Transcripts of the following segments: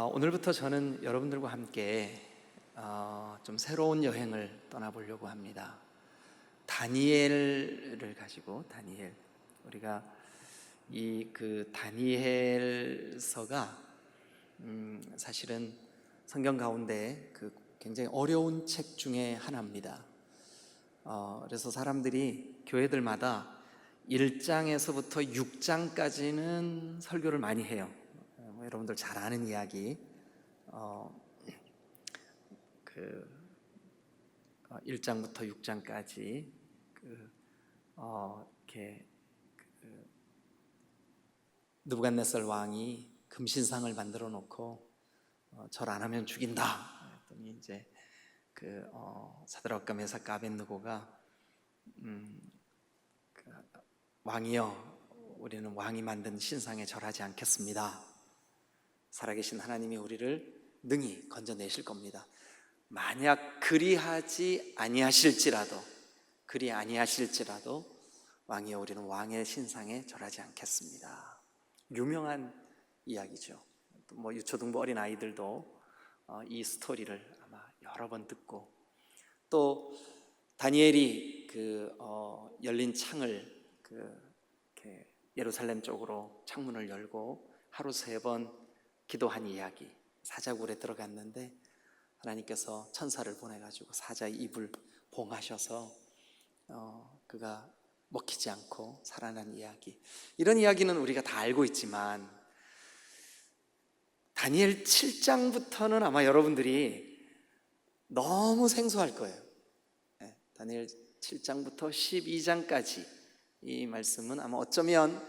오늘부터 저는 여러분들과 함께 좀 새로운 여행을 떠나보려고 합니다. 다니엘을 가지고 우리가 이 다니엘서가 사실은 성경 가운데 굉장히 어려운 책 중에 하나입니다. 그래서 사람들이 교회들마다 1장에서부터 6장까지는 설교를 많이 해요. 여러분들 잘 아는 이야기. 1장부터 6장까지 이렇게 느부갓네살 왕이 금신상을 만들어 놓고 절 안 하면 죽인다. 그랬더니 이제 사드락과 메삭과 아벳느고가 왕이여, 우리는 왕이 만든 신상에 절하지 않겠습니다. 살아계신 하나님이 우리를 능히 건져내실 겁니다. 만약 그리 아니하실지라도 왕이여, 우리는 왕의 신상에 절하지 않겠습니다. 유명한 이야기죠. 또 유초등부 어린 아이들도 이 스토리를 아마 여러 번 듣고, 또 다니엘이 열린 창을 이렇게 예루살렘 쪽으로 창문을 열고 하루 3번 기도한 이야기, 사자굴에 들어갔는데 하나님께서 천사를 보내가지고 사자의 입을 봉하셔서 그가 먹히지 않고 살아난 이야기. 이런 이야기는 우리가 다 알고 있지만 다니엘 7장부터는 아마 여러분들이 너무 생소할 거예요. 다니엘 7장부터 12장까지 이 말씀은 아마 어쩌면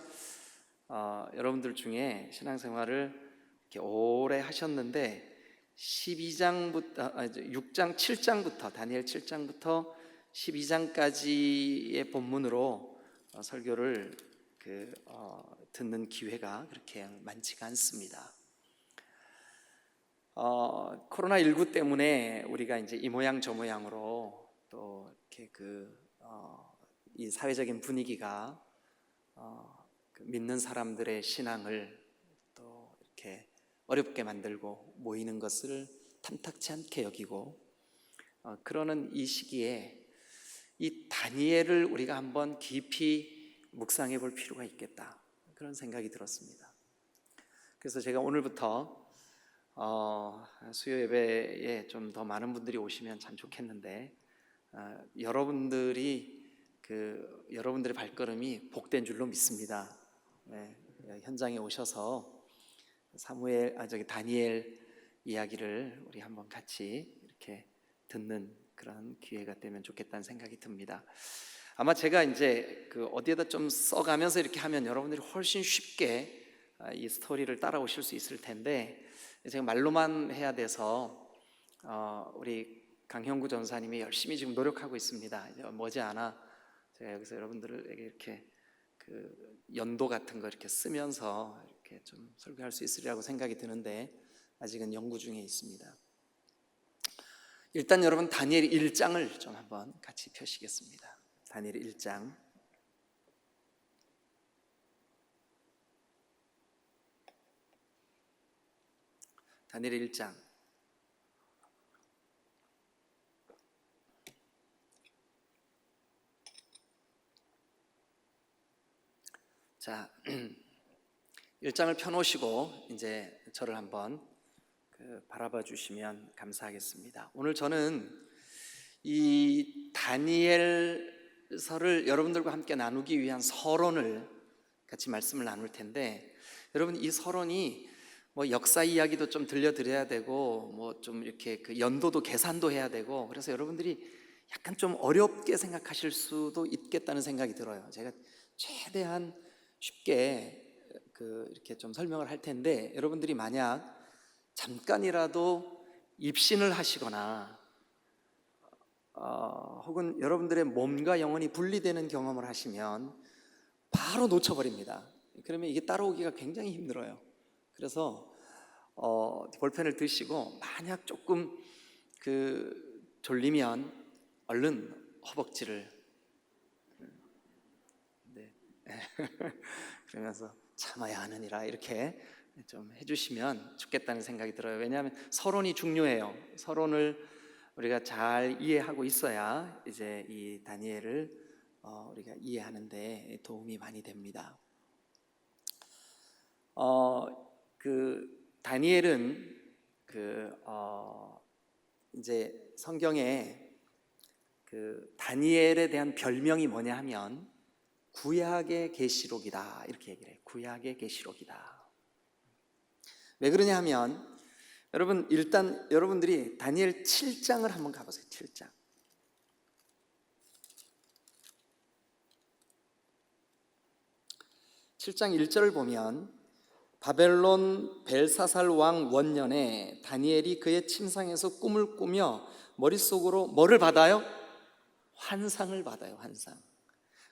여러분들 중에 신앙생활을 이렇게 오래 하셨는데 6장 7장부터 다니엘 7장부터 12장까지의 본문으로 설교를 듣는 기회가 그렇게 많지가 않습니다. 코로나19 때문에 우리가 이제 이 모양 저 모양으로 또 이렇게 이 사회적인 분위기가 믿는 사람들의 신앙을 또 이렇게 어렵게 만들고 모이는 것을 탐탁치 않게 여기고, 그러는 이 시기에 이 다니엘을 우리가 한번 깊이 묵상해 볼 필요가 있겠다, 그런 생각이 들었습니다. 그래서 제가 오늘부터 수요 예배에 좀 더 많은 분들이 오시면 참 좋겠는데, 여러분들의 발걸음이 복된 줄로 믿습니다. 현장에 오셔서 다니엘 이야기를 우리 한번 같이 이렇게 듣는 그런 기회가 되면 좋겠다는 생각이 듭니다. 아마 제가 이제 어디에다 좀 써가면서 이렇게 하면 여러분들이 훨씬 쉽게 이 스토리를 따라오실 수 있을 텐데, 제가 말로만 해야 돼서 우리 강형구 전사님이 열심히 지금 노력하고 있습니다. 머지않아 제가 여기서 여러분들에게 이렇게 연도 같은 거 이렇게 쓰면서 이렇게 좀 설교할 수 있으리라고 생각이 드는데 아직은 연구 중에 있습니다. 일단 여러분 다니엘 1장을 좀 한번 같이 펴시겠습니다. 다니엘 1장. 다니엘 1장. 자, 1장을 펴놓으시고 이제 저를 한번 바라봐 주시면 감사하겠습니다. 오늘 저는 이 다니엘서를 여러분들과 함께 나누기 위한 서론을 같이 말씀을 나눌 텐데, 여러분 이 서론이 역사 이야기도 좀 들려드려야 되고 좀 이렇게 연도도 계산도 해야 되고, 그래서 여러분들이 약간 좀 어렵게 생각하실 수도 있겠다는 생각이 들어요. 제가 최대한 쉽게 이렇게 좀 설명을 할 텐데, 여러분들이 만약 잠깐이라도 입신을 하시거나 혹은 여러분들의 몸과 영혼이 분리되는 경험을 하시면 바로 놓쳐버립니다. 그러면 이게 따라오기가 굉장히 힘들어요. 그래서 볼펜을 드시고 만약 조금 졸리면 얼른 허벅지를 그러면서 참아야 하느니라 이렇게 좀 해주시면 좋겠다는 생각이 들어요. 왜냐하면 서론이 중요해요. 서론을 우리가 잘 이해하고 있어야 이제 이 다니엘을 우리가 이해하는데 도움이 많이 됩니다. 그 다니엘은 이제 성경에 그 다니엘에 대한 별명이 뭐냐 하면 구약의 계시록이다 이렇게 얘기를 해요. 구약의 계시록이다. 왜 그러냐 하면 여러분 일단 여러분들이 다니엘 7장을 한번 가보세요. 7장. 7장 1절을 보면 바벨론 벨사살 왕 원년에 다니엘이 그의 침상에서 꿈을 꾸며 머릿속으로 뭐를 받아요? 환상을 받아요. 환상.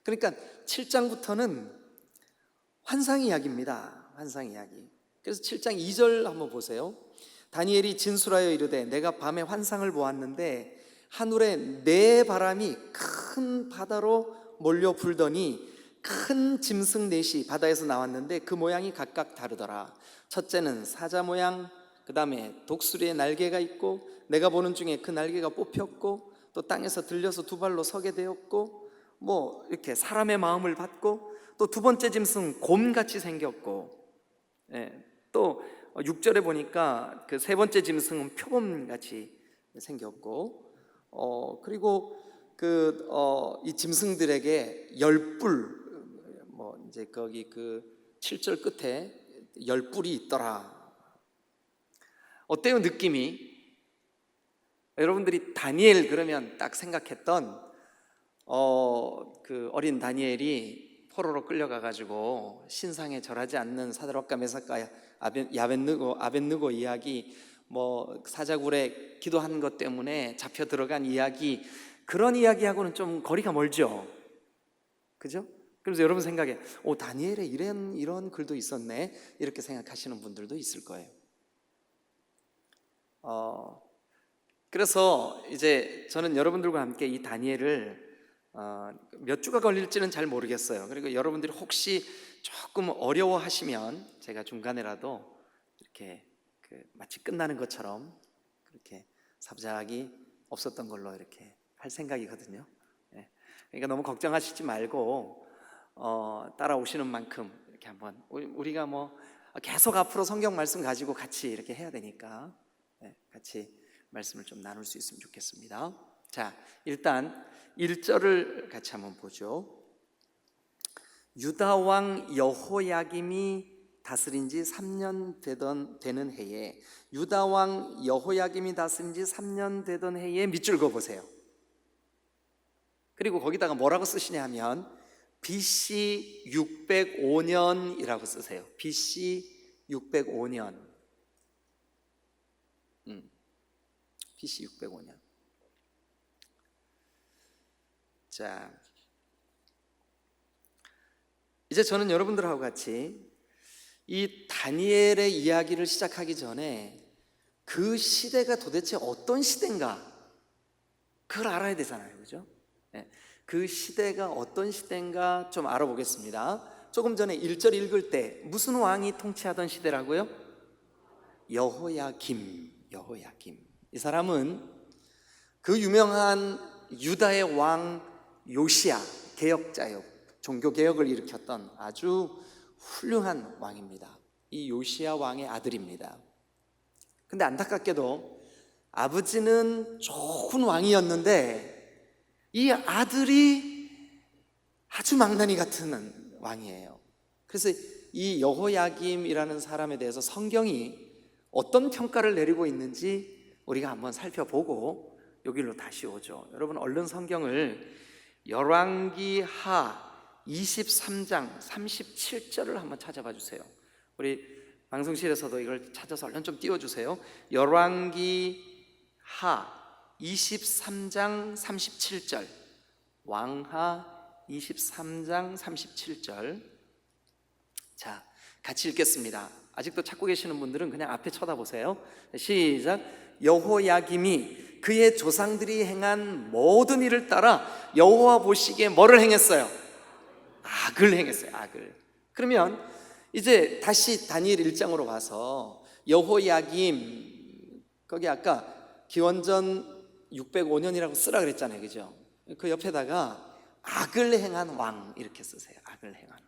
그러니까 7장부터는 환상 이야기입니다. 환상 이야기. 그래서 7장 2절 한번 보세요. 다니엘이 진술하여 이르되 내가 밤에 환상을 보았는데 하늘에 네 바람이 큰 바다로 몰려 불더니 큰 짐승 넷이 바다에서 나왔는데 그 모양이 각각 다르더라. 첫째는 사자 모양, 그 다음에 독수리의 날개가 있고 내가 보는 중에 그 날개가 뽑혔고 또 땅에서 들려서 두 발로 서게 되었고 뭐 이렇게 사람의 마음을 받고 또 두 번째 짐승 곰같이 생겼고 또 6절에 보니까 그 세 번째 짐승은 표범같이 생겼고 그리고 이 짐승들에게 열뿔 뭐 이제 거기 그 7절 끝에 열뿔이 있더라. 어때요 느낌이? 여러분들이 다니엘 그러면 딱 생각했던 그 어린 다니엘이 포로로 끌려가 가지고 신상에 절하지 않는 사드락과 메삭과 아벳느고 이야기, 뭐 사자굴에 기도한 것 때문에 잡혀 들어간 이야기, 그런 이야기하고는 좀 거리가 멀죠. 그죠? 그래서 여러분 생각에 다니엘에 이런 글도 있었네 이렇게 생각하시는 분들도 있을 거예요. 그래서 이제 저는 여러분들과 함께 이 다니엘을 몇 주가 걸릴지는 잘 모르겠어요. 그리고 여러분들이 혹시 조금 어려워하시면 제가 중간에라도 이렇게 마치 끝나는 것처럼 그렇게 삽자기 없었던 걸로 이렇게 할 생각이거든요. 그러니까 너무 걱정하시지 말고 따라오시는 만큼 이렇게 한번 우리가 뭐 계속 앞으로 성경 말씀 가지고 같이 이렇게 해야 되니까 같이 말씀을 좀 나눌 수 있으면 좋겠습니다. 자, 일단 1절을 같이 한번 보죠. 유다 왕 여호야김이 다스린 지 3년 되는 해에, 유다 왕 여호야김이 다스린 지 3년 되던 해에 밑줄 그어보세요. 그리고 거기다가 뭐라고 쓰시냐 하면 BC 605년이라고 쓰세요. BC 605년. BC 605년. 자, 이제 저는 여러분들하고 같이 이 다니엘의 이야기를 시작하기 전에 그 시대가 도대체 어떤 시대인가 그걸 알아야 되잖아요. 그죠? 그 시대가 어떤 시대인가 좀 알아보겠습니다. 조금 전에 1절 읽을 때 무슨 왕이 통치하던 시대라고요? 여호야김. 이 사람은 그 유명한 유다의 왕 요시야, 개혁자요, 종교개혁을 일으켰던 아주 훌륭한 왕입니다. 이 요시야 왕의 아들입니다. 근데 안타깝게도 아버지는 좋은 왕이었는데 이 아들이 아주 망나니 같은 왕이에요. 그래서 이 여호야김이라는 사람에 대해서 성경이 어떤 평가를 내리고 있는지 우리가 한번 살펴보고 여기로 다시 오죠. 여러분 얼른 성경을 열왕기하 23장 37절을 한번 찾아봐 주세요. 우리 방송실에서도 이걸 찾아서 얼른 좀 띄워주세요. 열왕기하 23장 37절, 왕하 23장 37절. 자, 같이 읽겠습니다. 아직도 찾고 계시는 분들은 그냥 앞에 쳐다보세요. 시작. 여호야김이 그의 조상들이 행한 모든 일을 따라 여호와 보시기에 뭐를 행했어요? 악을 행했어요. 악을. 그러면 이제 다시 다니엘 1장으로 와서 여호야김, 거기 아까 기원전 605년이라고 쓰라 그랬잖아요, 그죠? 그 옆에다가 악을 행한 왕 이렇게 쓰세요. 악을 행한 왕.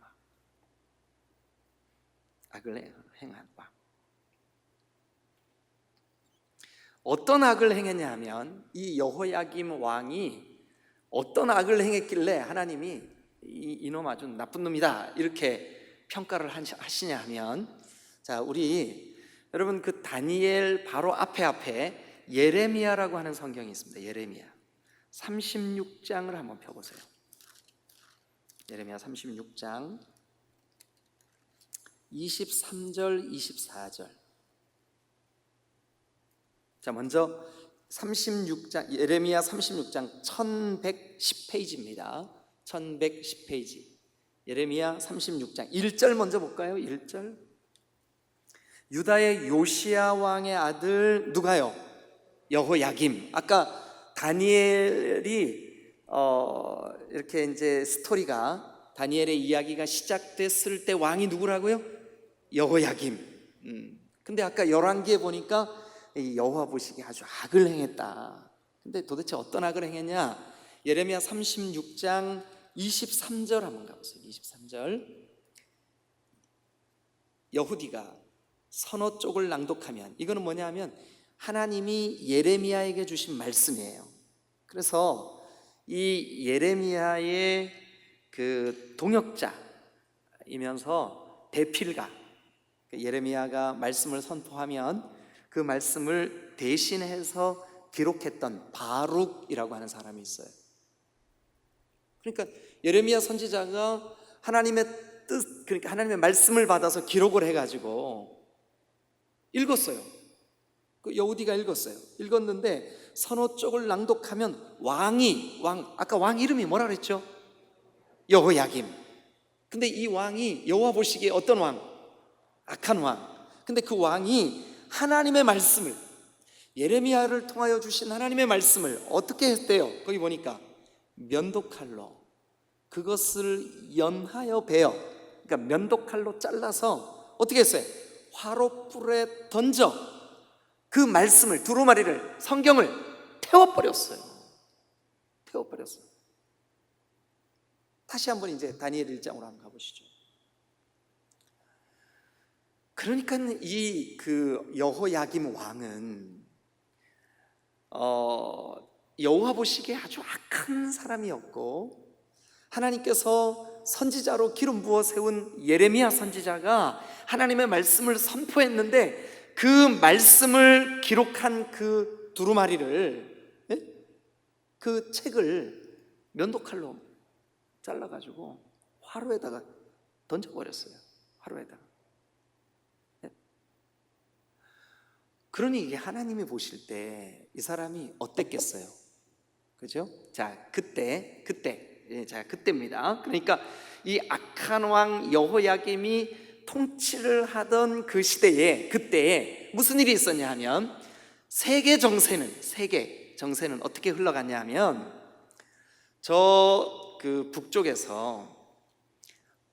악을 행한 왕. 어떤 악을 행했냐 하면 이 여호야김 왕이 어떤 악을 행했길래 하나님이 이놈 아주 나쁜 놈이다 이렇게 평가를 하시냐 하면, 자, 우리 여러분 그 다니엘 바로 앞에 예레미야라고 하는 성경이 있습니다. 예레미야 36장을 한번 펴보세요. 예레미야 36장 23절 24절. 자, 먼저 36장, 예레미야 36장 1110페이지입니다. 1110페이지. 예레미야 36장 1절 먼저 볼까요? 1절. 유다의 요시야 왕의 아들 누가요? 여호야김. 아까 다니엘이 이렇게 이제 스토리가, 다니엘의 이야기가 시작됐을 때 왕이 누구라고요? 여호야김. 근데 아까 열왕기에 보니까 여호와 보시기에 아주 악을 행했다. 근데 도대체 어떤 악을 행했냐? 예레미야 36장 23절 한번 가보세요. 23절. 여후디가 서너 쪽을 낭독하면, 이거는 뭐냐 하면 하나님이 예레미야에게 주신 말씀이에요. 그래서 이 예레미야의 그 동역자이면서 대필가, 예레미야가 말씀을 선포하면 그 말씀을 대신해서 기록했던 바룩이라고 하는 사람이 있어요. 그러니까 예레미야 선지자가 하나님의 뜻, 그러니까 하나님의 말씀을 받아서 기록을 해가지고 읽었어요. 그 여우디가 읽었는데 서너 쪽을 낭독하면 아까 왕 이름이 뭐라 그랬죠? 여호야김. 근데 이 왕이 여호와 보시기에 어떤 왕? 악한 왕. 근데 그 왕이 하나님의 말씀을, 예레미야를 통하여 주신 하나님의 말씀을 어떻게 했대요? 거기 보니까 면도칼로 그것을 연하여 베어, 그러니까 면도칼로 잘라서 어떻게 했어요? 화롯불에 던져 그 말씀을, 두루마리를, 성경을 태워버렸어요. 다시 한번 이제 다니엘 1장으로 한번 가보시죠. 그러니까 이 그 여호야김 왕은 여호와 보시기에 아주 악한 사람이었고, 하나님께서 선지자로 기름 부어 세운 예레미야 선지자가 하나님의 말씀을 선포했는데 그 말씀을 기록한 그 두루마리를, 그 책을 면도칼로 잘라가지고 화로에다가 던져버렸어요. 화로에다가. 그러니 이게 하나님이 보실 때 이 사람이 어땠겠어요? 그죠? 자, 그때입니다. 그러니까 이 악한 왕 여호야김이 통치를 하던 그 시대에, 그때에 무슨 일이 있었냐 하면 세계 정세는 어떻게 흘러갔냐 하면 저 그 북쪽에서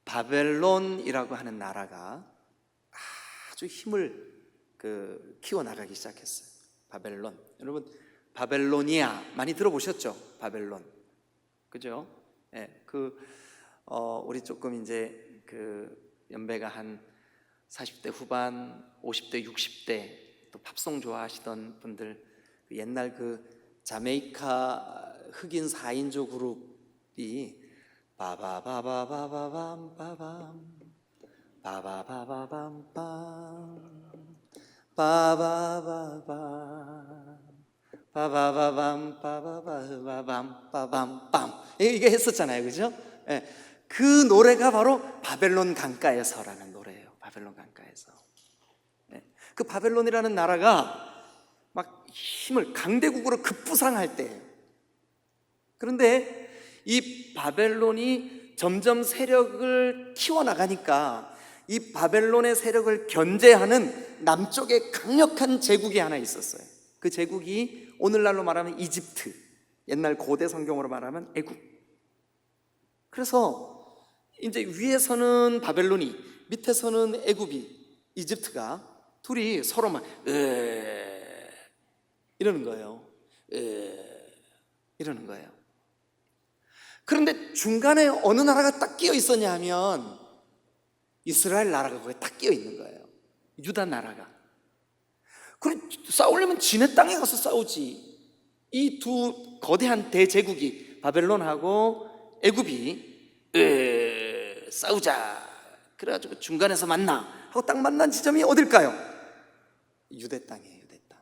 바벨론이라고 하는 나라가 아주 힘을 키워나가기 시작했어요. 바벨론. 여러분 바벨로니아 많이 들어보셨죠? 바벨론. 그죠? 예, 우리 조금 이제 연배가 한 40대 후반, 50대, 60대 또 팝송 좋아하시던 분들, 옛날 자메이카 흑인 4인조 그룹이 바바바바바바밤 바바바바밤밤 빠바바밤 빠바바밤 이게 했었잖아요, 그죠? 예, 그 노래가 바로 바벨론 강가에서라는 노래예요. 바벨론 강가에서. 예, 그 바벨론이라는 나라가 막 힘을 강대국으로 급부상할 때예요. 그런데 이 바벨론이 점점 세력을 키워나가니까 이 바벨론의 세력을 견제하는 남쪽에 강력한 제국이 하나 있었어요. 그 제국이 오늘날로 말하면 이집트, 옛날 고대 성경으로 말하면 애국. 그래서 이제 위에서는 바벨론이, 밑에서는 애굽이, 이집트가 둘이 서로 막 이러는 거예요. 이러는 거예요. 그런데 중간에 어느 나라가 딱 끼어 있었냐 하면 이스라엘 나라가 거기에 딱 끼어 있는 거예요. 유다 나라가. 그럼 싸우려면 지네 땅에 가서 싸우지. 이 두 거대한 대제국이, 바벨론하고 애굽이 싸우자 그래가지고 중간에서 만나 하고 딱 만난 지점이 어딜까요? 유대 땅이에요. 유대 땅.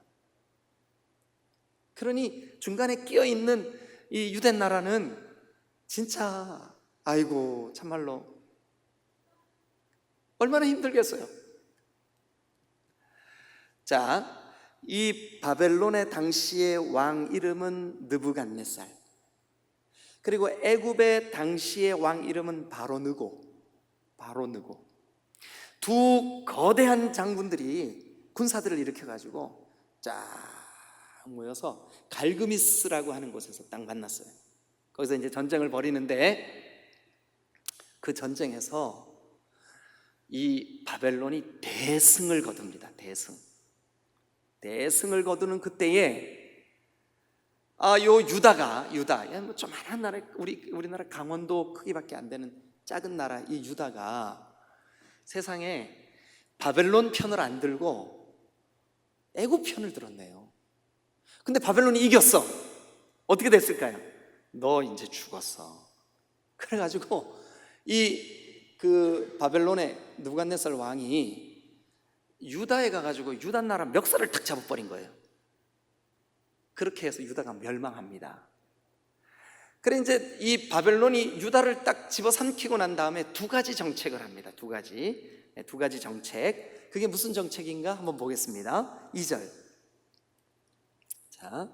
그러니 중간에 끼어 있는 이 유대 나라는 진짜 아이고 참말로 얼마나 힘들겠어요. 자, 이 바벨론의 당시의 왕 이름은 느부갓네살, 그리고 애굽의 당시의 왕 이름은 바로느고. 두 거대한 장군들이 군사들을 일으켜가지고 쫙 모여서 갈그미스라고 하는 곳에서 딱 만났어요. 거기서 이제 전쟁을 벌이는데 그 전쟁에서 이 바벨론이 대승을 거둡니다. 대승을 거두는 그때에 요 유다, 뭐 조만한 나라, 우리나라 강원도 크기밖에 안 되는 작은 나라 이 유다가 세상에 바벨론 편을 안 들고 애굽 편을 들었네요. 근데 바벨론이 이겼어. 어떻게 됐을까요? 너 이제 죽었어. 그래가지고 그 바벨론의 느부갓네살 왕이 유다에 가가지고 유다 나라 멱살을 탁 잡아버린 거예요. 그렇게 해서 유다가 멸망합니다. 그래 이제 이 바벨론이 유다를 딱 집어삼키고 난 다음에 두 가지 정책을 합니다. 두 가지 정책. 그게 무슨 정책인가 한번 보겠습니다. 2절. 자,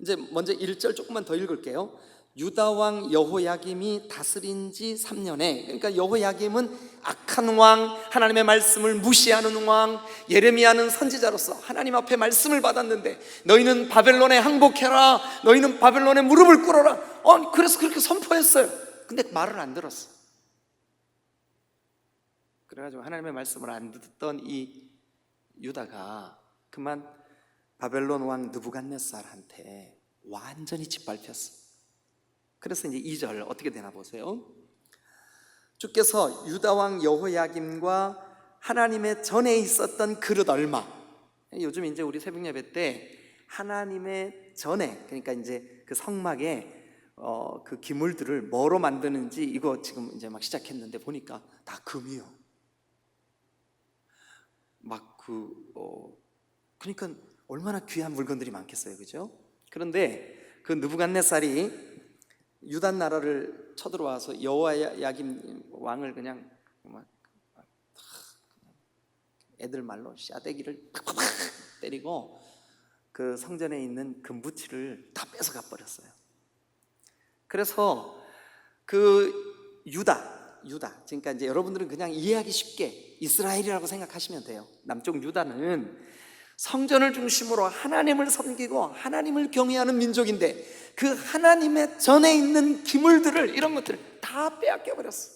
이제 먼저 1절 조금만 더 읽을게요. 유다 왕 여호야김이 다스린 지 3년에, 그러니까 여호야김은 악한 왕, 하나님의 말씀을 무시하는 왕, 예레미야는 선지자로서 하나님 앞에 말씀을 받았는데 너희는 바벨론에 항복해라, 너희는 바벨론에 무릎을 꿇어라. 그래서 그렇게 선포했어요. 근데 말을 안 들었어. 그래가지고 하나님의 말씀을 안 듣던 이 유다가 그만 바벨론 왕 느부갓네살한테 완전히 짓밟혔어. 그래서 이제 2절 어떻게 되나 보세요. 주께서 유다 왕 여호야김과 하나님의 전에 있었던 그릇 얼마, 요즘 이제 우리 새벽 예배 때 하나님의 전에, 그러니까 이제 그 성막에 그 기물들을 뭐로 만드는지 이거 지금 이제 막 시작했는데 보니까 다 금이요. 그러니까 얼마나 귀한 물건들이 많겠어요, 그죠? 그런데 그 느부갓네살이 유다 나라를 쳐들어와서 여호야김 왕을 그냥 막 애들 말로 샤대기를 팍팍팍 때리고 그 성전에 있는 금부치를 다 뺏어가 버렸어요. 그래서 그 유다, 그러니까 이제 여러분들은 그냥 이해하기 쉽게 이스라엘이라고 생각하시면 돼요. 남쪽 유다는 성전을 중심으로 하나님을 섬기고 하나님을 경외하는 민족인데 그 하나님의 전에 있는 기물들을, 이런 것들을 다 빼앗겨 버렸어.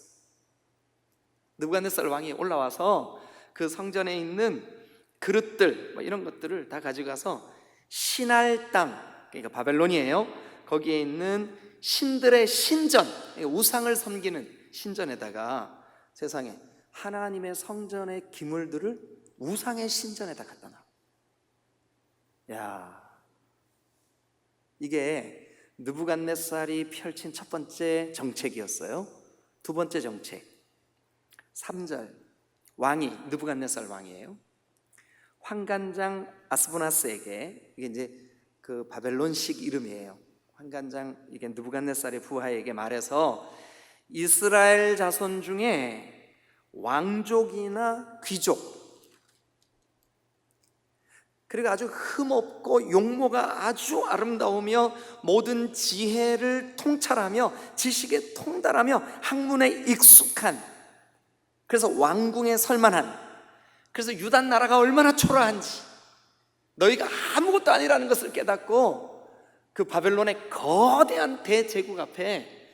느부갓네살 왕이 올라와서 그 성전에 있는 그릇들 이런 것들을 다 가져가서 신할 땅, 그러니까 바벨론이에요. 거기에 있는 신들의 신전, 우상을 섬기는 신전에다가 세상에 하나님의 성전의 기물들을 우상의 신전에다 갖다 놔. 야, 이게 느부갓네살이 펼친 첫 번째 정책이었어요. 두 번째 정책, 3절. 왕이, 느부갓네살 왕이에요. 환관장 아스부나스에게, 이게 이제 그 바벨론식 이름이에요. 환관장, 이게 느부갓네살의 부하에게 말해서 이스라엘 자손 중에 왕족이나 귀족, 그리고 아주 흠없고 용모가 아주 아름다우며 모든 지혜를 통찰하며 지식에 통달하며 학문에 익숙한, 그래서 왕궁에 설만한, 그래서 유다 나라가 얼마나 초라한지 너희가 아무것도 아니라는 것을 깨닫고 그 바벨론의 거대한 대제국 앞에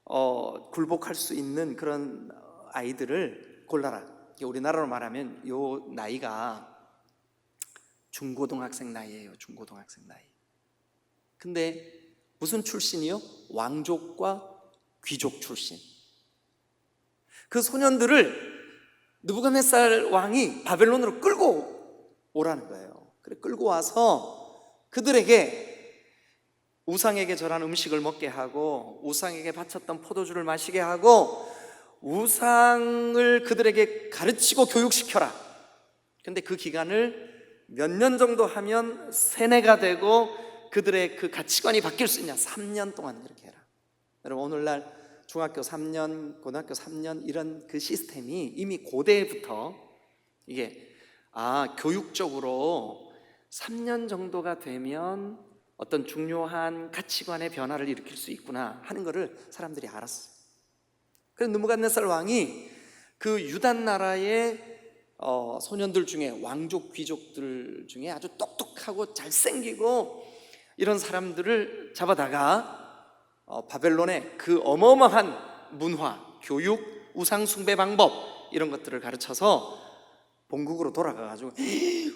굴복할 수 있는 그런 아이들을 골라라. 우리나라로 말하면 요 나이가 중고등학생 나이예요. 중고등학생 나이. 근데 무슨 출신이요? 왕족과 귀족 출신. 그 소년들을 느부갓네살 왕이 바벨론으로 끌고 오라는 거예요. 그래 끌고 와서 그들에게 우상에게 절한 음식을 먹게 하고 우상에게 바쳤던 포도주를 마시게 하고 우상을 그들에게 가르치고 교육시켜라. 근데 그 기간을 몇 년 정도 하면 세뇌가 되고 그들의 그 가치관이 바뀔 수 있냐? 3년 동안 그렇게 해라. 여러분 오늘날 중학교 3년, 고등학교 3년 이런 그 시스템이 이미 고대부터 이게 교육적으로 3년 정도가 되면 어떤 중요한 가치관의 변화를 일으킬 수 있구나 하는 것을 사람들이 알았어요. 그래서 느부갓네살 왕이 그 유다 나라의 소년들 중에 왕족 귀족들 중에 아주 똑똑하고 잘생기고 이런 사람들을 잡아다가 바벨론의 그 어마어마한 문화, 교육, 우상 숭배 방법 이런 것들을 가르쳐서 본국으로 돌아가가지고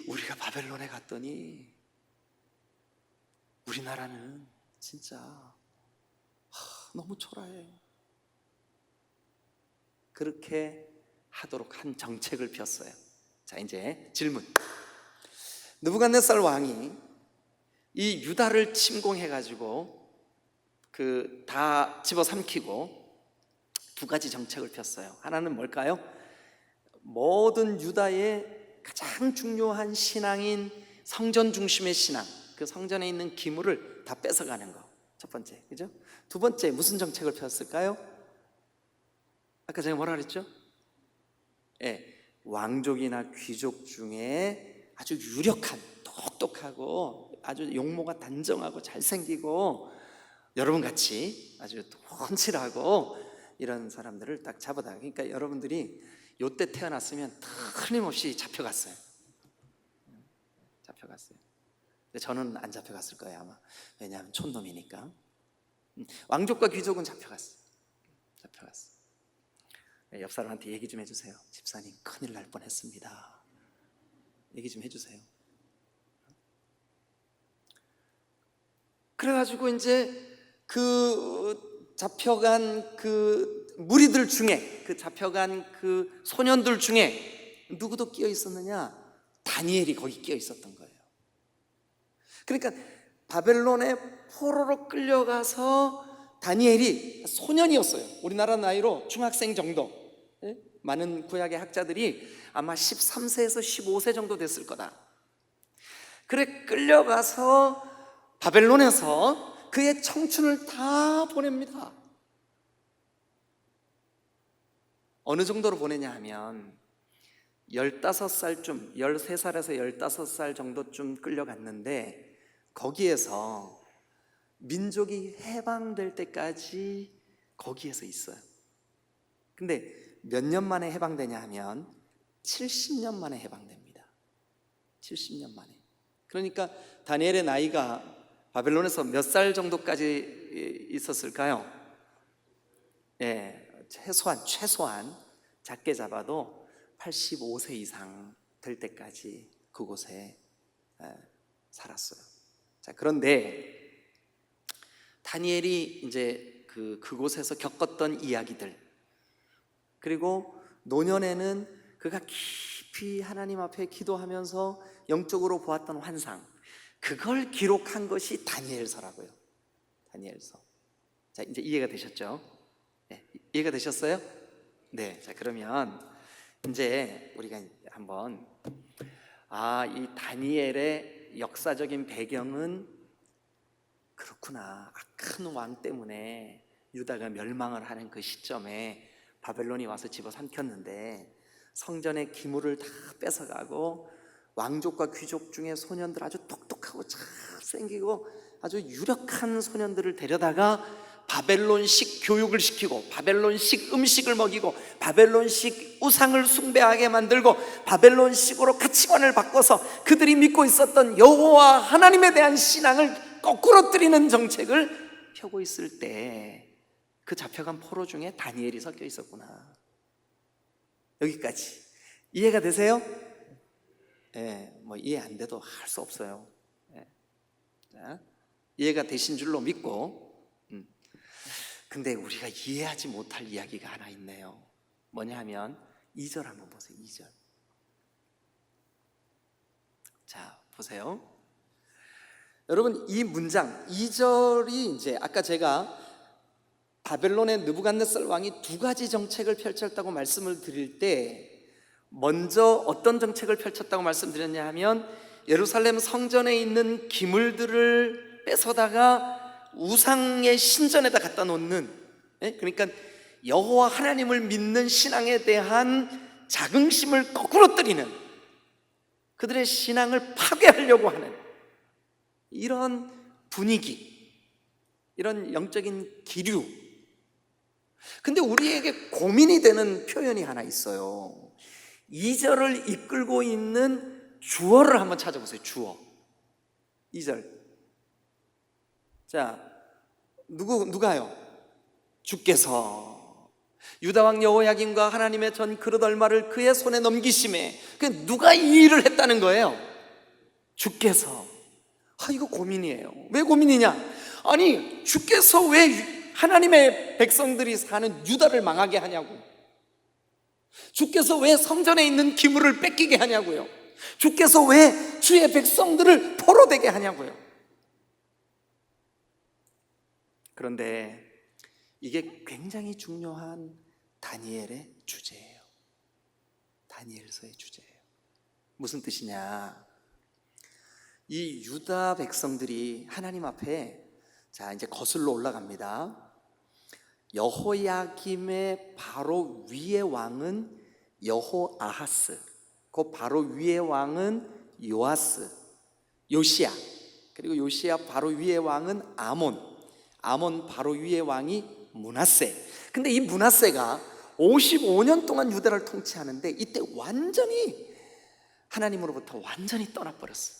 우리가 바벨론에 갔더니 우리나라는 진짜 너무 초라해. 그렇게 하도록 한 정책을 폈어요. 자, 이제 질문. 느부갓네살 왕이 이 유다를 침공해가지고 다 집어삼키고 두 가지 정책을 폈어요. 하나는 뭘까요? 모든 유다의 가장 중요한 신앙인 성전 중심의 신앙, 그 성전에 있는 기물을 다 뺏어가는 거. 첫 번째, 그죠? 두 번째 무슨 정책을 폈을까요? 아까 제가 뭐라 그랬죠? 왕족이나 귀족 중에 아주 유력한, 똑똑하고 아주 용모가 단정하고 잘생기고 여러분 같이 아주 훤칠하고 이런 사람들을 딱 잡아다. 그러니까 여러분들이 요때 태어났으면 틀림없이 잡혀갔어요. 근데 저는 안 잡혀갔을 거예요 아마. 왜냐하면 촌놈이니까. 왕족과 귀족은 잡혀갔어. 옆 사람한테 얘기 좀 해주세요. 집사님 큰일 날 뻔했습니다. 얘기 좀 해주세요. 그래가지고 이제 그 잡혀간 그 무리들 중에, 그 잡혀간 그 소년들 중에 누구도 끼어 있었느냐? 다니엘이 거기 끼어 있었던 거예요. 그러니까 바벨론에 포로로 끌려가서 다니엘이 소년이었어요. 우리나라 나이로 중학생 정도. 많은 구약의 학자들이 아마 13세에서 15세 정도 됐을 거다. 그래 끌려가서 바벨론에서 그의 청춘을 다 보냅니다. 어느 정도로 보내냐 하면 15살쯤, 13살에서 15살 정도쯤 끌려갔는데 거기에서 민족이 해방될 때까지 거기에서 있어요. 근데 몇 년 만에 해방되냐 하면 70년 만에 해방됩니다. 70년 만에. 그러니까 다니엘의 나이가 바벨론에서 몇 살 정도까지 있었을까요? 최소한 작게 잡아도 85세 이상 될 때까지 그곳에 살았어요. 자, 그런데 다니엘이 이제 그곳에서 겪었던 이야기들, 그리고 노년에는 그가 깊이 하나님 앞에 기도하면서 영적으로 보았던 환상, 그걸 기록한 것이 다니엘서라고요. 다니엘서. 자, 이제 이해가 되셨죠? 네, 이해가 되셨어요? 네. 자, 그러면 이제 우리가 한번 이 다니엘의 역사적인 배경은 그렇구나. 큰 왕 때문에 유다가 멸망을 하는 그 시점에 바벨론이 와서 집어삼켰는데 성전의 기물을 다 뺏어가고 왕족과 귀족 중에 소년들, 아주 똑똑하고 잘생기고 아주 유력한 소년들을 데려다가 바벨론식 교육을 시키고 바벨론식 음식을 먹이고 바벨론식 우상을 숭배하게 만들고 바벨론식으로 가치관을 바꿔서 그들이 믿고 있었던 여호와 하나님에 대한 신앙을 거꾸로 뜨리는 정책을 펴고 있을 때 그 잡혀간 포로 중에 다니엘이 섞여 있었구나. 여기까지 이해가 되세요? 뭐 이해 안 돼도 할 수 없어요. 자, 이해가 되신 줄로 믿고, 근데 우리가 이해하지 못할 이야기가 하나 있네요. 뭐냐 하면 2절 한번 보세요. 2절. 자, 보세요. 여러분, 이 문장 2절이 이제 아까 제가 바벨론의 느부갓네살 왕이 두 가지 정책을 펼쳤다고 말씀을 드릴 때, 먼저 어떤 정책을 펼쳤다고 말씀드렸냐 하면 예루살렘 성전에 있는 기물들을 뺏어다가 우상의 신전에다 갖다 놓는, 그러니까 여호와 하나님을 믿는 신앙에 대한 자긍심을 거꾸로 뜨리는, 그들의 신앙을 파괴하려고 하는 이런 분위기, 이런 영적인 기류. 근데 우리에게 고민이 되는 표현이 하나 있어요. 2절을 이끌고 있는 주어를 한번 찾아보세요. 주어 2절. 자, 누가요? 주께서 유다왕 여호야김과 하나님의 전 그릇 얼마를 그의 손에 넘기심에, 그 누가 이 일을 했다는 거예요? 주께서. 이거 고민이에요. 왜 고민이냐? 아니, 주께서 왜 하나님의 백성들이 사는 유다를 망하게 하냐고. 주께서 왜 성전에 있는 기물을 뺏기게 하냐고요. 주께서 왜 주의 백성들을 포로되게 하냐고요. 그런데 이게 굉장히 중요한 다니엘의 주제예요. 다니엘서의 주제예요. 무슨 뜻이냐? 이 유다 백성들이 하나님 앞에, 자, 이제 거슬러 올라갑니다. 여호야김의 바로 위의 왕은 여호아하스, 그 바로 위의 왕은 요아스, 요시야, 그리고 요시야 바로 위의 왕은 아몬 바로 위의 왕이 므낫세. 근데 이 므낫세가 55년 동안 유다를 통치하는데, 이때 완전히 하나님으로부터 완전히 떠나버렸어요.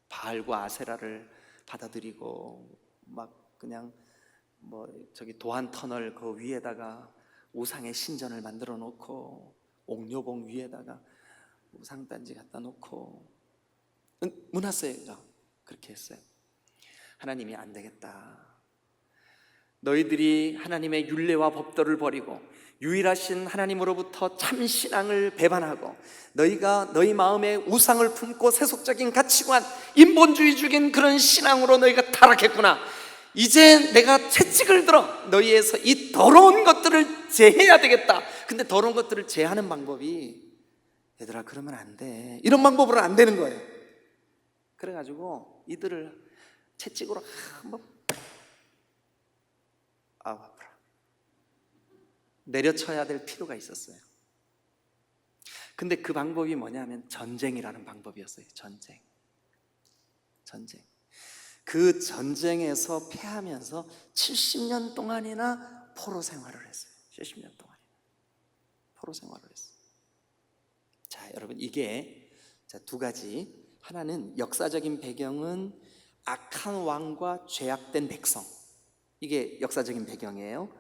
바알과 아세라를 받아들이고, 막 그냥 저기 도안 터널 그 위에다가 우상의 신전을 만들어 놓고, 옥녀봉 위에다가 우상단지 갖다 놓고, 므낫세가 그렇게 했어요. 하나님이 안 되겠다. 너희들이 하나님의 율례와 법도를 버리고 유일하신 하나님으로부터 참 신앙을 배반하고 너희가 너희 마음에 우상을 품고 세속적인 가치관, 인본주의적인 그런 신앙으로 너희가 타락했구나. 이제 내가 채찍을 들어 너희에서 이 더러운 것들을 제해야 되겠다. 근데 더러운 것들을 제하는 방법이, 얘들아 그러면 안 돼, 이런 방법으로는 안 되는 거예요. 그래가지고 이들을 채찍으로 한번 내려쳐야 될 필요가 있었어요. 근데 그 방법이 뭐냐면 전쟁이라는 방법이었어요. 전쟁. 그 전쟁에서 패하면서 70년 동안이나 포로 생활을 했어요. 70년 동안이나 포로 생활을 했어요. 자, 여러분, 이게 두 가지. 하나는 역사적인 배경은 악한 왕과 죄악된 백성, 이게 역사적인 배경이에요.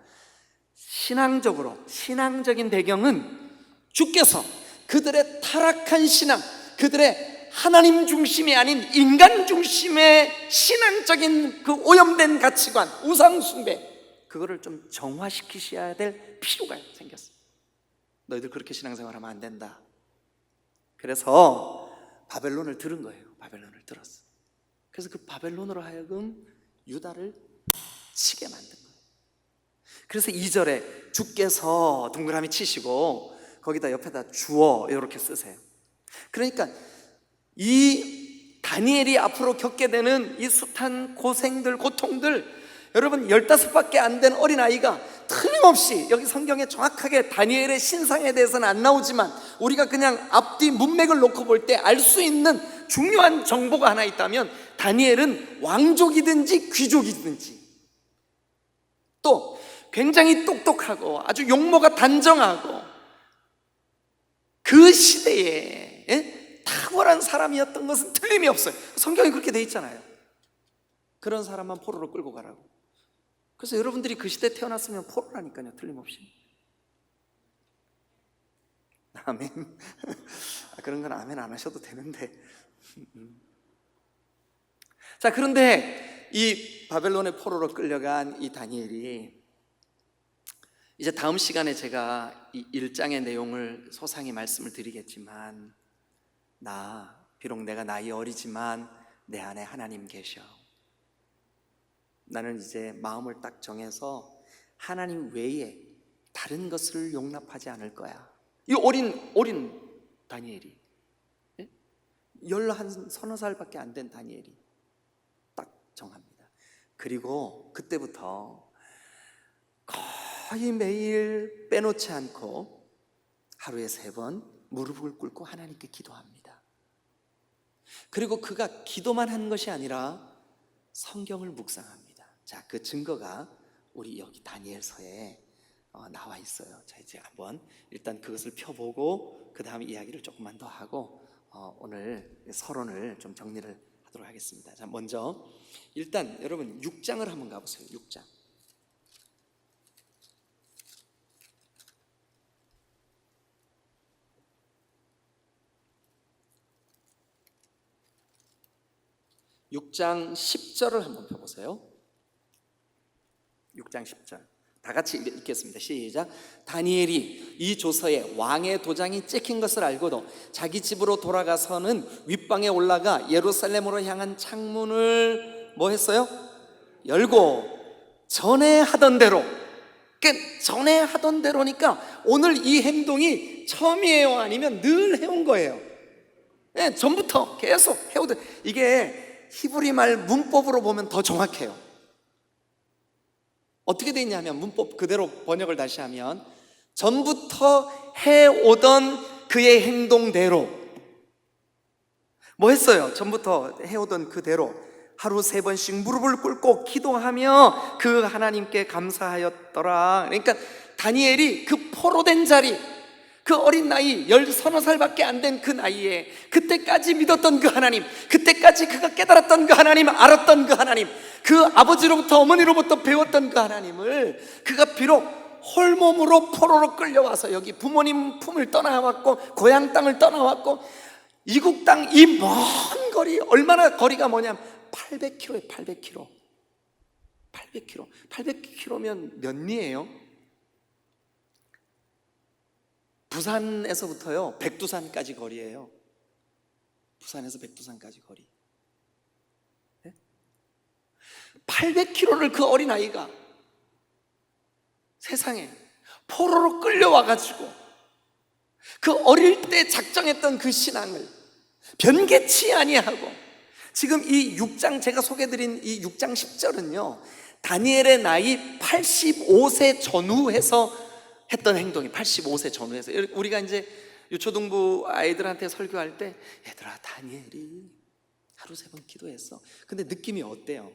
신앙적인 배경은 주께서 그들의 타락한 신앙, 그들의 하나님 중심이 아닌 인간 중심의 신앙적인 그 오염된 가치관, 우상 숭배, 그거를 좀 정화시키셔야 될 필요가 생겼어요. 너희들 그렇게 신앙생활하면 안 된다. 그래서 바벨론을 들은 거예요. 바벨론을 들었어. 그래서 그 바벨론으로 하여금 유다를 치게 만든 거예요. 그래서 2절에 주께서 동그라미 치시고 거기다 옆에다 주어 이렇게 쓰세요. 그러니까 이 다니엘이 앞으로 겪게 되는 이 숱한 고생들, 고통들, 여러분 15밖에 안 된 어린아이가 틀림없이, 여기 성경에 정확하게 다니엘의 신상에 대해서는 안 나오지만 우리가 그냥 앞뒤 문맥을 놓고 볼 때 알 수 있는 중요한 정보가 하나 있다면, 다니엘은 왕족이든지 귀족이든지 또 굉장히 똑똑하고 아주 용모가 단정하고 그 시대에 탁월한 사람이었던 것은 틀림이 없어요. 성경이 그렇게 돼 있잖아요. 그런 사람만 포로로 끌고 가라고. 그래서 여러분들이 그 시대에 태어났으면 포로라니까요, 틀림없이. 아멘. 그런 건 아멘 안 하셔도 되는데. 자, 그런데 이 바벨론의 포로로 끌려간 이 다니엘이 이제 다음 시간에 제가 이 1장의 내용을 소상히 말씀을 드리겠지만, 비록 내가 나이 어리지만 내 안에 하나님 계셔. 나는 이제 마음을 딱 정해서 하나님 외에 다른 것을 용납하지 않을 거야. 이 어린 다니엘이, 예? 11-서너 살밖에 안 된 다니엘이 딱 정합니다. 그리고 그때부터 거의 매일 빼놓지 않고 하루에 3번 무릎을 꿇고 하나님께 기도합니다. 그리고 그가 기도만 한 것이 아니라 성경을 묵상합니다. 자, 그 증거가 우리 여기 다니엘서에 나와 있어요. 자, 이제 한번 일단 그것을 펴보고 그 다음 이야기를 조금만 더 하고 오늘 서론을 좀 정리를 하도록 하겠습니다. 자, 먼저 일단 여러분 6장을 한번 가보세요. 6장. 6장 10절을 한번 펴보세요. 6장 10절 다 같이 읽겠습니다. 시작. 다니엘이 이 조서에 왕의 도장이 찍힌 것을 알고도 자기 집으로 돌아가서는 윗방에 올라가 예루살렘으로 향한 창문을 뭐 했어요? 열고 전에 하던 대로, 그러니까 전에 하던 대로니까 오늘 이 행동이 처음이에요? 아니면 늘 해온 거예요? 네, 전부터 계속 해오던. 이게 히브리 말 문법으로 보면 더 정확해요. 어떻게 되어 있냐면 문법 그대로 번역을 다시 하면 전부터 해오던 그의 행동대로 뭐 했어요? 전부터 해오던 그대로 하루 3번씩 무릎을 꿇고 기도하며 그 하나님께 감사하였더라. 그러니까 다니엘이 그 포로된 자리, 그 어린 나이 10-서너 살밖에 안 된 그 나이에 그때까지 믿었던 그 하나님, 그때까지 그가 깨달았던 그 하나님, 알았던 그 하나님, 그 아버지로부터 어머니로부터 배웠던 그 하나님을 그가 비록 홀몸으로 포로로 끌려와서 여기 부모님 품을 떠나왔고 고향 땅을 떠나왔고 이국 땅 이 먼 거리, 얼마나 거리가 뭐냐면 800km에 800km. 800km. 800km면 몇 리예요? 부산에서부터요 백두산까지 거리예요. 부산에서 백두산까지 거리. 800km를 그 어린아이가 세상에 포로로 끌려와가지고 그 어릴 때 작정했던 그 신앙을 변개치 아니하고 지금 이 6장 제가 소개해드린 이 6장 10절은요 다니엘의 나이 85세 전후해서 했던 행동이 85세 전후해서. 우리가 이제 유초등부 아이들한테 설교할 때 얘들아 다니엘이 하루 3번 기도했어. 근데 느낌이 어때요?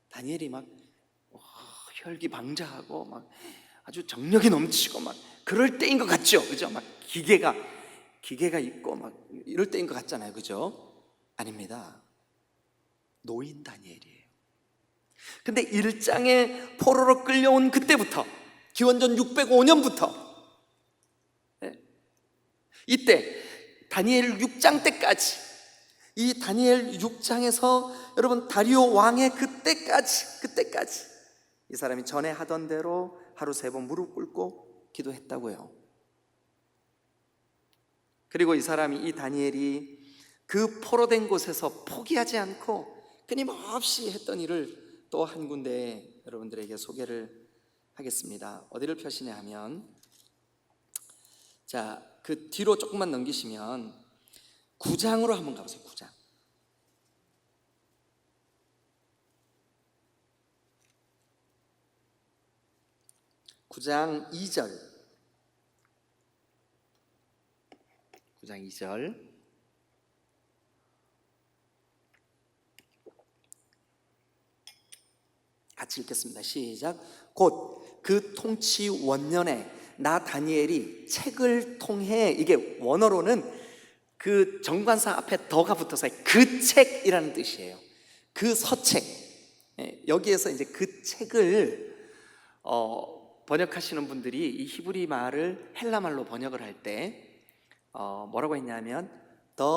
다니엘이 막 혈기방자하고 막 아주 정력이 넘치고 막 그럴 때인 것 같죠? 그죠? 막 기계가 있고 막 이럴 때인 것 같잖아요. 그죠? 아닙니다. 노인 다니엘이에요. 근데 1장에 포로로 끌려온 그때부터 기원전 605년부터 이때 다니엘 6장 때까지 이 다니엘 6장에서 여러분 다리오 왕의 그때까지 이 사람이 전에 하던 대로 하루 3번 무릎 꿇고 기도했다고요. 그리고 이 사람이 이 다니엘이 그 포로된 곳에서 포기하지 않고 끊임없이 했던 일을 또 한 군데 여러분들에게 소개를 하겠습니다. 어디를 펴시냐 하면 자, 그 뒤로 조금만 넘기시면 9장으로 한번 가보세요. 9장. 9장 2절. 9장 2절. 같이 읽겠습니다. 시작. 곧 그 통치 원년에 나 다니엘이 책을 통해, 이게 원어로는 그 정관사 앞에 더가 붙어서 그 책이라는 뜻이에요. 그 서책, 여기에서 이제 그 책을 번역하시는 분들이 이 히브리 말을 헬라말로 번역을 할 때 뭐라고 했냐면 The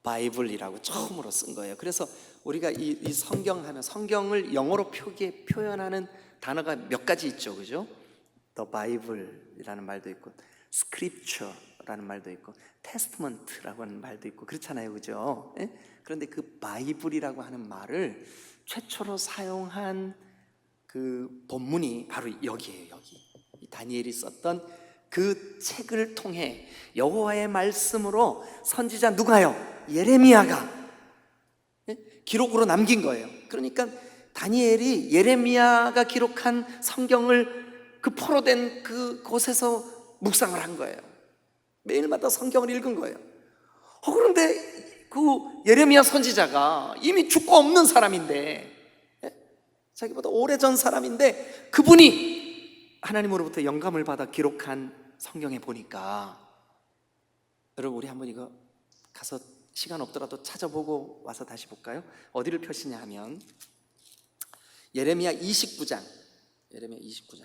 Bible이라고 처음으로 쓴 거예요. 그래서 우리가 이 성경 하면 성경을 영어로 표현하는 단어가 몇 가지 있죠, 그죠? The Bible이라는 말도 있고, Scripture라는 말도 있고, Testament라고 하는 말도 있고, 그렇잖아요, 그죠? 그런데 그 바이블이라고 하는 말을 최초로 사용한 그 본문이 바로 여기예요. 여기 이 다니엘이 썼던 그 책을 통해 여호와의 말씀으로 선지자 누가요? 예레미야가 기록으로 남긴 거예요. 그러니까 다니엘이 예레미야가 기록한 성경을 그 포로된 그곳에서 묵상을 한 거예요. 매일마다 성경을 읽은 거예요. 그런데 그 예레미야 선지자가 이미 죽고 없는 사람인데, 자기보다 오래전 사람인데, 그분이 하나님으로부터 영감을 받아 기록한 성경에 보니까, 여러분 우리 한번 이거 가서 시간 없더라도 찾아보고 와서 다시 볼까요? 어디를 펴시냐 하면 예레미야 29장, 예레미야 29장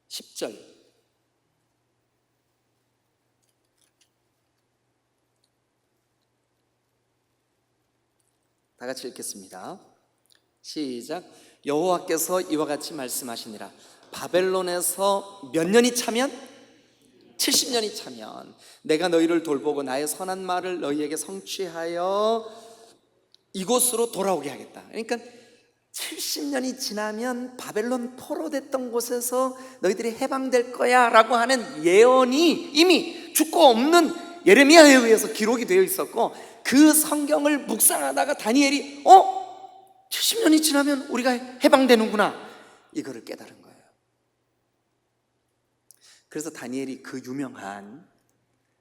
10절. 다 같이 읽겠습니다. 시작. 여호와께서 이와 같이 말씀하시니라. 바벨론에서 몇 년이 차면? 70년이 차면 내가 너희를 돌보고 나의 선한 말을 너희에게 성취하여 이곳으로 돌아오게 하겠다. 그러니까 70년이 지나면 바벨론 포로됐던 곳에서 너희들이 해방될 거야 라고 하는 예언이 이미 죽고 없는 예레미야에 의해서 기록이 되어 있었고, 그 성경을 묵상하다가 다니엘이 70년이 지나면 우리가 해방되는구나, 이거를 깨달은 거예요. 그래서 다니엘이 그 유명한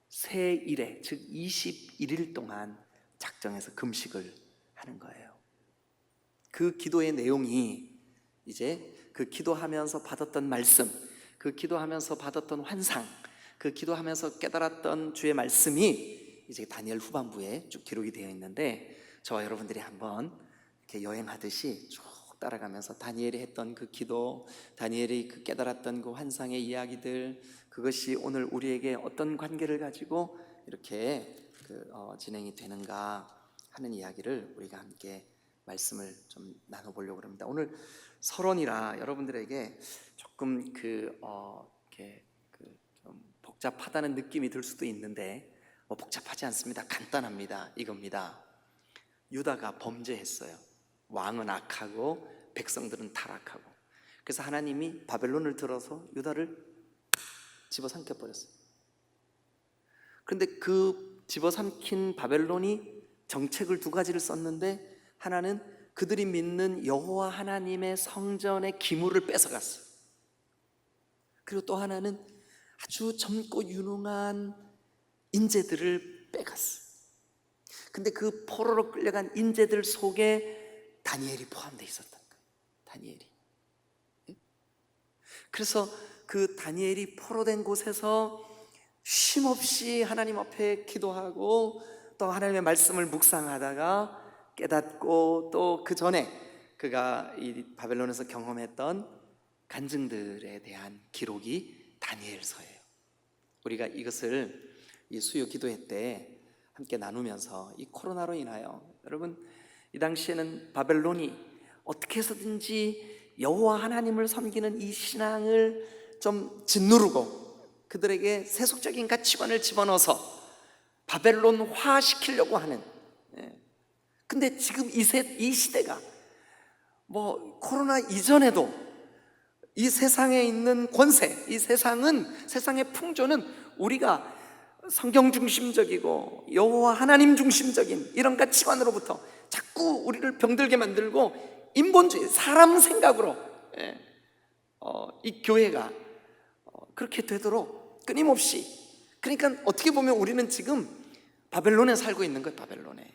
새 일에, 즉 21일 동안 작정해서 금식을 하는 거예요. 그 기도의 내용이 이제 그 기도하면서 받았던 말씀, 그 기도하면서 받았던 환상, 그 기도하면서 깨달았던 주의 말씀이 이제 다니엘 후반부에 쭉 기록이 되어 있는데, 저와 여러분들이 한번 이렇게 여행하듯이 쭉 따라가면서 다니엘이 했던 그 기도, 다니엘이 그 깨달았던 그 환상의 이야기들, 그것이 오늘 우리에게 어떤 관계를 가지고 이렇게 진행이 되는가 하는 이야기를 우리가 함께 말씀을 좀 나눠보려고 합니다. 오늘 설원이라 여러분들에게 조금 이렇게 좀 복잡하다는 느낌이 들 수도 있는데, 복잡하지 않습니다. 간단합니다. 이겁니다. 유다가 범죄했어요. 왕은 악하고 백성들은 타락하고, 그래서 하나님이 바벨론을 들어서 유다를 집어삼켜 버렸어요. 그런데 그 집어삼킨 바벨론이 정책을 두 가지를 썼는데, 하나는 그들이 믿는 여호와 하나님의 성전의 기물을 뺏어갔어요. 그리고 또 하나는 아주 젊고 유능한 인재들을 빼갔어요. 근데 그 포로로 끌려간 인재들 속에 다니엘이 포함되어 있었던 거예요. 다니엘이. 그래서 그 다니엘이 포로된 곳에서 쉼없이 하나님 앞에 기도하고 또 하나님의 말씀을 묵상하다가 깨닫고, 또 그 전에 그가 이 바벨론에서 경험했던 간증들에 대한 기록이 다니엘서예요. 우리가 이것을 이 수요 기도회 때 함께 나누면서, 이 코로나로 인하여 여러분 이 당시에는 바벨론이 어떻게 해서든지 여호와 하나님을 섬기는 이 신앙을 좀 짓누르고 그들에게 세속적인 가치관을 집어넣어서 바벨론화 시키려고 하는, 근데 지금 이 시대가 코로나 이전에도 이 세상에 있는 권세, 이 세상의 풍조는 우리가 성경 중심적이고 여호와 하나님 중심적인 이런 가치관으로부터 자꾸 우리를 병들게 만들고, 인본주의, 사람 생각으로 이 교회가 그렇게 되도록 끊임없이, 그러니까 어떻게 보면 우리는 지금 바벨론에 살고 있는 거예요. 바벨론에.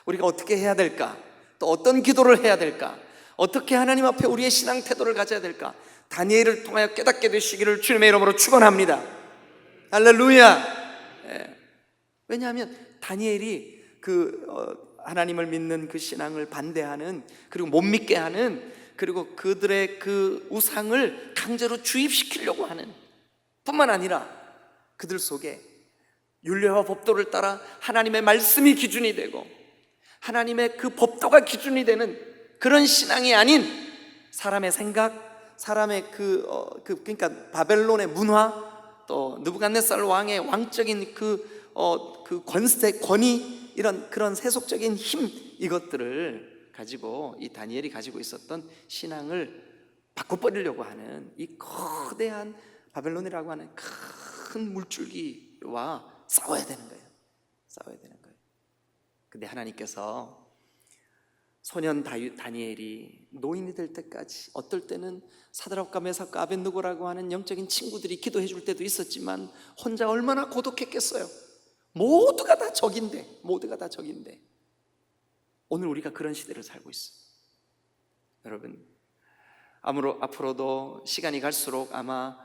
우리가 어떻게 해야 될까? 또 어떤 기도를 해야 될까? 어떻게 하나님 앞에 우리의 신앙 태도를 가져야 될까? 다니엘을 통하여 깨닫게 되시기를 주님의 이름으로 축원합니다. 할렐루야. 예. 왜냐하면 다니엘이 하나님을 믿는 그 신앙을 반대하는, 그리고 못 믿게 하는, 그리고 그들의 그 우상을 강제로 주입시키려고 하는 뿐만 아니라 그들 속에 율례와 법도를 따라 하나님의 말씀이 기준이 되고 하나님의 그 법도가 기준이 되는 그런 신앙이 아닌 사람의 생각, 사람의 그러니까 바벨론의 문화, 또 느부갓네살 왕의 왕적인 그 권위, 이런 그런 세속적인 힘, 이것들을 가지고 이 다니엘이 가지고 있었던 신앙을 바꿔버리려고 하는 이 거대한 바벨론이라고 하는 큰 물줄기와 싸워야 되는 거예요. 싸워야 되는 거예요. 근데 하나님께서 소년 다니엘이 노인이 될 때까지, 어떨 때는 사드락과 메삭과 아벳느고라고 하는 영적인 친구들이 기도해 줄 때도 있었지만 혼자 얼마나 고독했겠어요. 모두가 다 적인데, 모두가 다 적인데. 오늘 우리가 그런 시대를 살고 있어요. 여러분, 앞으로도 시간이 갈수록 아마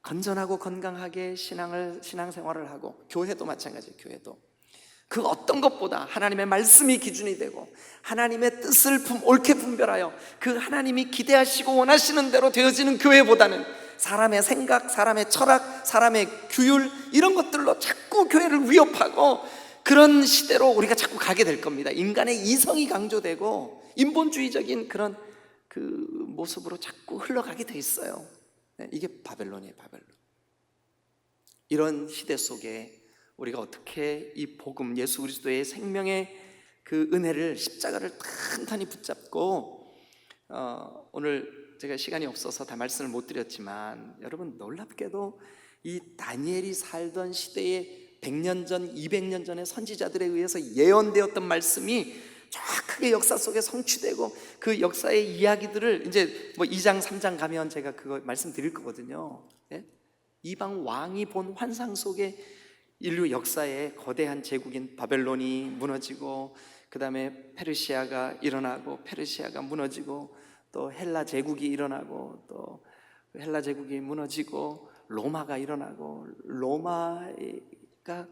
건전하고 건강하게 신앙생활을 하고, 교회도 마찬가지예요. 교회도 그 어떤 것보다 하나님의 말씀이 기준이 되고 하나님의 뜻을 옳게 분별하여 그 하나님이 기대하시고 원하시는 대로 되어지는 교회보다는 사람의 생각, 사람의 철학, 사람의 규율, 이런 것들로 자꾸 교회를 위협하고, 그런 시대로 우리가 자꾸 가게 될 겁니다. 인간의 이성이 강조되고 인본주의적인 그런 그 모습으로 자꾸 흘러가게 돼 있어요. 이게 바벨론이에요. 바벨론. 이런 시대 속에 우리가 어떻게 이 복음, 예수 그리스도의 생명의 그 은혜를, 십자가를 탄탄히 붙잡고, 오늘 제가 시간이 없어서 다 말씀을 못 드렸지만, 여러분 놀랍게도 이 다니엘이 살던 시대에 100년 전, 200년 전의 선지자들에 의해서 예언되었던 말씀이 정확하게 역사 속에 성취되고, 그 역사의 이야기들을 이제 뭐 2장 3장 가면 제가 그거 말씀드릴 거거든요. 예? 이방 왕이 본 환상 속에 인류 역사의 거대한 제국인 바벨론이 무너지고, 그 다음에 페르시아가 일어나고, 페르시아가 무너지고, 또 헬라 제국이 일어나고, 또 헬라 제국이 무너지고, 로마가 일어나고, 로마가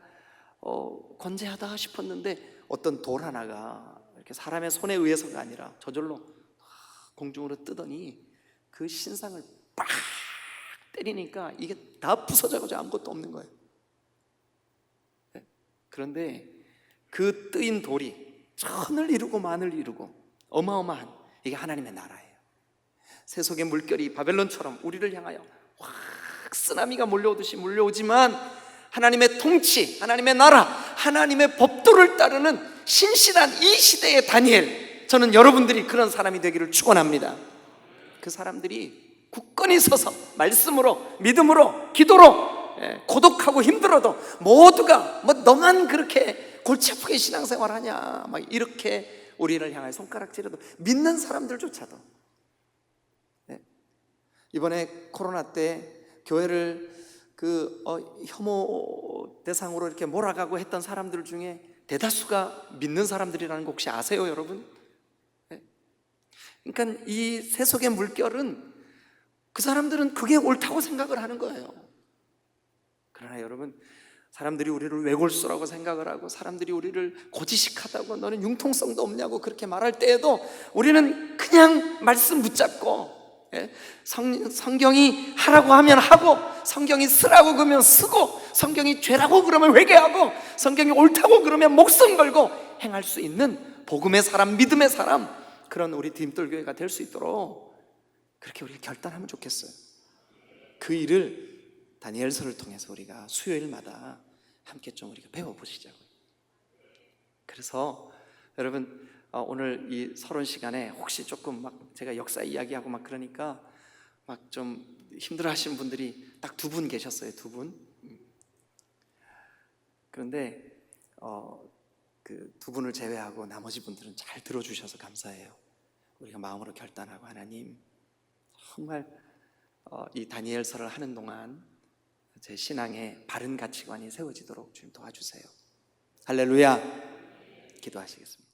건재하다 싶었는데 어떤 돌 하나가 이렇게 사람의 손에 의해서가 아니라 저절로 공중으로 뜨더니 그 신상을 빡 때리니까 이게 다 부서져가지고 아무것도 없는 거예요. 그런데 그 뜨인 돌이 천을 이루고 만을 이루고 어마어마한, 이게 하나님의 나라예요. 세속의 물결이 바벨론처럼 우리를 향하여 확 쓰나미가 몰려오듯이 몰려오지만, 하나님의 통치, 하나님의 나라, 하나님의 법도를 따르는 신실한 이 시대의 다니엘, 저는 여러분들이 그런 사람이 되기를 축원합니다. 그 사람들이 굳건히 서서 말씀으로, 믿음으로, 기도로, 고독하고 힘들어도 모두가 뭐 너만 그렇게 골치 아프게 신앙생활하냐 막 이렇게 우리를 향해 손가락질해도, 믿는 사람들조차도. 이번에 코로나 때 교회를 혐오 대상으로 이렇게 몰아가고 했던 사람들 중에 대다수가 믿는 사람들이라는 거 혹시 아세요, 여러분? 그러니까 이 세속의 물결은, 그 사람들은 그게 옳다고 생각을 하는 거예요. 그러나 여러분, 사람들이 우리를 외골수라고 생각을 하고, 사람들이 우리를 고지식하다고, 너는 융통성도 없냐고 그렇게 말할 때에도 우리는 그냥 말씀 붙잡고, 성경이 하라고 하면 하고, 성경이 쓰라고 그러면 쓰고, 성경이 죄라고 그러면 회개하고, 성경이 옳다고 그러면 목숨 걸고 행할 수 있는 복음의 사람, 믿음의 사람, 그런 우리 디딤돌교회가 될 수 있도록 그렇게 우리가 결단하면 좋겠어요. 그 일을 다니엘서를 통해서 우리가 수요일마다 함께 좀 우리가 배워보시자고요. 그래서 여러분, 오늘 이 서론 시간에 혹시 조금 막 제가 역사 이야기하고 막 그러니까 막 좀 힘들어 하시는 분들이 딱 2분 계셨어요. 2분. 그런데 그 2분을 제외하고 나머지 분들은 잘 들어주셔서 감사해요. 우리가 마음으로 결단하고, 하나님 정말 이 다니엘서를 하는 동안 제 신앙의 바른 가치관이 세워지도록 주님 도와주세요. 할렐루야. 기도하시겠습니다.